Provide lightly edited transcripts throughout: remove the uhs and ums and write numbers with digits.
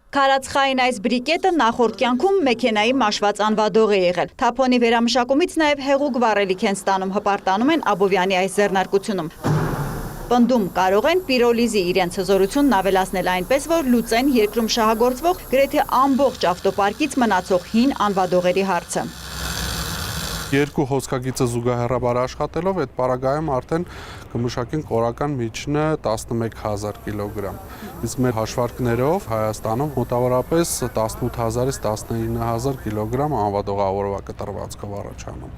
Քարածխային այս բրիկետը նախորդ կյանքում մեքենայի մաշված անվադող է եղել։ Թափոնի վերամշակումից նաև հեղուկ վառելիք են ստանում, հպարտանում են Աբովյանի այս ձեռնարկությունում։ Պնդում կարող են պիրոլիզի իրենց հզորությունն ավելացնել այնպես, որ լուծեն երկրում շահագործվող գրեթե ամբողջ ավտոպարկից մնացող հին անվադողերի հարցը։ Երկու հոսքագիծը զուգահեռաբար աշխատելով այդ պարագայում արդեն կմշակեն կորական միջինը 11,000 կիլոգրամ։ Իսկ մեր հաշվարկներով Հայաստանում մոտավորապես 18,000-ից 19,000 կիլոգրամ անվադողավորվա կտրվածքով առաջանում։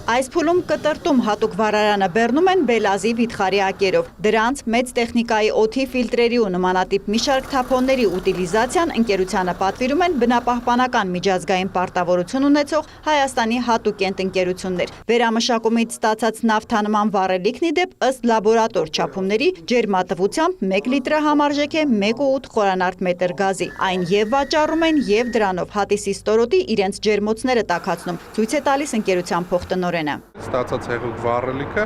Այս փուլում կտրտում հատուկ վառարանը բեռնում են բելազի վիթխարի ակերով։ Դրանց մեծ տեխնիկայի օդի ֆիլտրերի ու նմանատիպ մի շարք թափոնների ուտիլիզացիան ընկերությանը պատվիրում են բնապահպանական միջազգային պարտավորություն ունեցող Հայաստանի հատուկ ընկերություններ։ Վերամշակումից ստացած նավթանման վառելիքն ի դեպ ըստ լաբորատոր չափումների ջերմատվությամբ 1 լիտրը համարժեք է 1,8 խորանարդ մետր գազի։ Այն եւ վաճառում են եւ դրանով հատիսի ստորոտի իրենց ջերմոցները տաքացնում։ Ցույց է տալիս ընկերության փոխտնօրեն։ Ստացած հեղուկ վառելիքը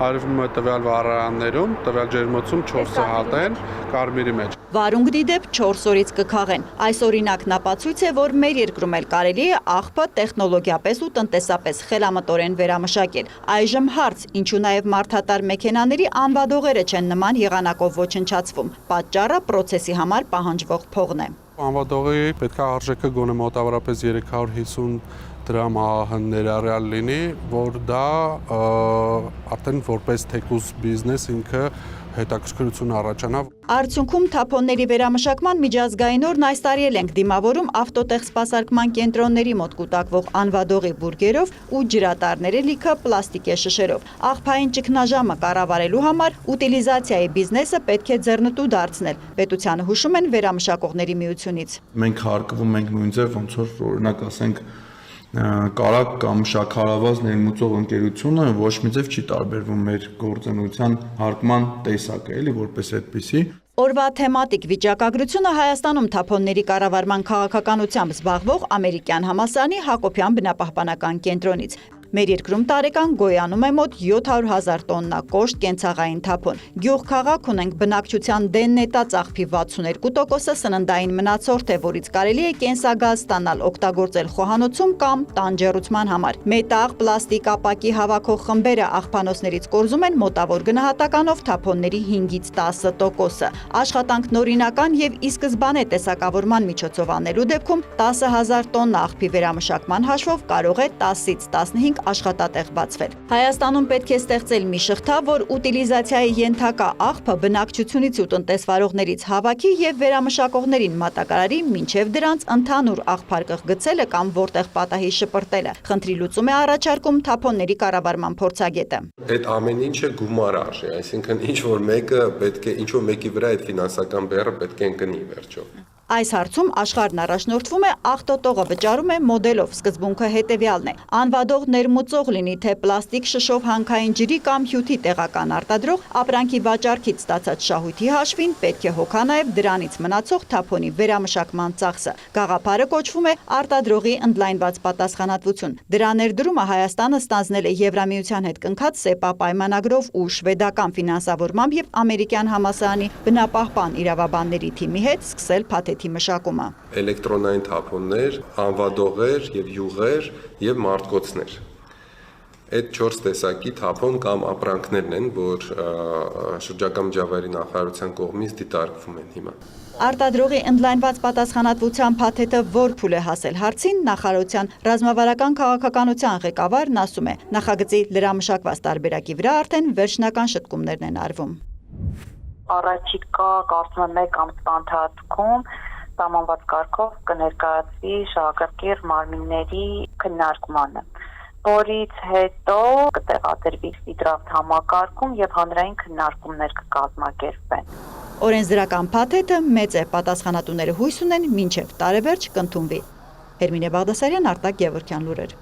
արվում է տվյալ վառարաններում, տվյալ ջերմոցում 4 հատ են կարմիրի մեջ։ Վարունգն ի դեպ 4 օրից կքաղեն։ Այս օրինակն ապացույց է, որ մեր երկրում էլ կարելի է աղբը տեխնոլոգիապես ու տնտեսապես խելամտորեն վերամշակել։ Այժմ հարց, ինչու նաև մարդատար մեքենաների անվադողերը չեն նման եղանակով ոչնչացվում։ Պատճառը պրոցեսի համար պահանջվող փողն է։ Անվադողի պետք է արժեքը գոնե մոտավորապես 350 դրամ ներառյալ լինի, որ դա արդեն որպես թեկուզ բիզնես ինքը հետաքրքրություն առաջանա։ Արդյունքում թափոնների վերամշակման միջազգային օրն այս տարի էլ ենք դիմավորում ավտոտեղ սպասարկման կենտրոնների մոտ կուտակվող անվադողի բուրգերով ու ջրատարները լիքը պլաստիկե շշերով։ Աղբային ճգնաժամը կառավարելու համար ուտիլիզացիայի բիզնեսը պետք է ձեռնտու դարձնել։ Պետությանը հուշում են վերամշակողների միությունից։ Մենք հարկվում ենք նույն ձև, ոնց որ օրինակ ասենք կարակ կամ շաքարավազ ներմուծող ընկերությունը ոչ մի ձև չի տարբերվում մեր գործունեության հարկման տեսակը, էլի որպես այդպիսի։ Օրվա թեմատիկ վիճակագրությունը Հայաստանում թափոնների կառավարման քաղաքականությամբ զբաղվող ամերիկյան համալսարանի Հակոբյան բնապահպանական կենտրոնից։ Մեր երկրում տարեկան գոյանում է մոտ 700,000 տոննա կոշտ կենցաղային թափոն։ Գյուղ քաղաք ունենք բնակչության դեն նետած աղբի 62%-ը սննդային մնացորդ է, որից կարելի է կենսագազ ստանալ օգտագործել խոհանոցում կամ տանջեռուցման համար։ Մետաղ, պլաստիկ, ապակի հավաքող խմբերը աղբանոցներից կորզում են մոտավոր գնահատականով թափոնների 5-ից 10%-ը։ Աշխատանքն օրինական եւ ի սկզբանե տեսակավորման միջոցով անելու դեպքում 10,000 տոննա աղբի վերամշակման հաշվով կարող է 10-ից 15 աշխատատեղ բացվել։ Հայաստանում պետք է ստեղծել մի շղթա, որ ուտիլիզացիայի ենթակա աղբը բնակչությունից ու տնտեսվարողներից հավաքի եւ վերամշակողներին մատակարարի, մինչեւ դրանց ընդհանուր աղբարկղ գցելը կամ որտեղ պատահի շպրտելը։ Խնդրի լուծում է առաջարկում թափոնների կառավարման փորձագետը։ Այդ ամեն ինչը գումար արժի, այսինքն ինչ որ մեկի վրա այդ ֆինանսական բեռը պետք է ընկնի վերջով։ Այս հարցում աշխարհն առաջնորդվում է աղտոտողը վճարում է մոդելով, սկզբունքը հետևյալն է։ Անվադող ներմուծող լինի թե պլաստիկ շշով հանքային ջրի կամ հյութի տեղական արտադրող, ապրանքի վաճառքից ստացած շահույթի հաշվին պետք է հոգա նաև դրանից մնացող թափոնի վերամշակման ծախսը։ Գաղափարը կոչվում է արտադրողի ընդլայնված պատասխանատվություն։ Դրա ներդրումը Հայաստանը ստանձնել է Եվրամիության հետ կնքած ՍԵՊԱ պայմանագրով ու շվեդական ֆինանսավորմամբ եւ ամերիկյան համալսարանի բնապահպան իրավաբանների թիմի հետ սկսել փաթեթի մշակումը։ Էլեկտրոնային թափոններ, անվադողեր եւ յուղեր եւ մարտկոցներ։ Այդ 4 տեսակի թափոն կամ ապրանքներն են, որ շրջակա միջավայրի նախարարության կողմից դիտարկվում են հիմա։ Արտադրողի ընդլայնված պատասխանատվության փաթեթը որ փուլ է հասել հարցին, նախարարության ռազմավարական քաղաքականության ղեկավարն ասում է, նախագծի լրամշակված տարբերակի վրա արդեն վերջնական շտկումներն են արվում։ Առաջիկա կարծում եմ 1 ամսվա ընթացքում սահմանված կարգով կներկայացվի շահագրգիռ մարմինների քննարկմանը, որից հետո կտեղադրվի դրաֆտ համակարգում եւ հանրային քննարկումներ կկազմակերպվեն։ Օրենսդրական փաթեթը մեծ է, պատասխանատուները հույս ունեն մինչև տարեվերջ կընդունվի։ Հերմինե Բաղդասարյան, Արտակ Գևորգյան լուրեր։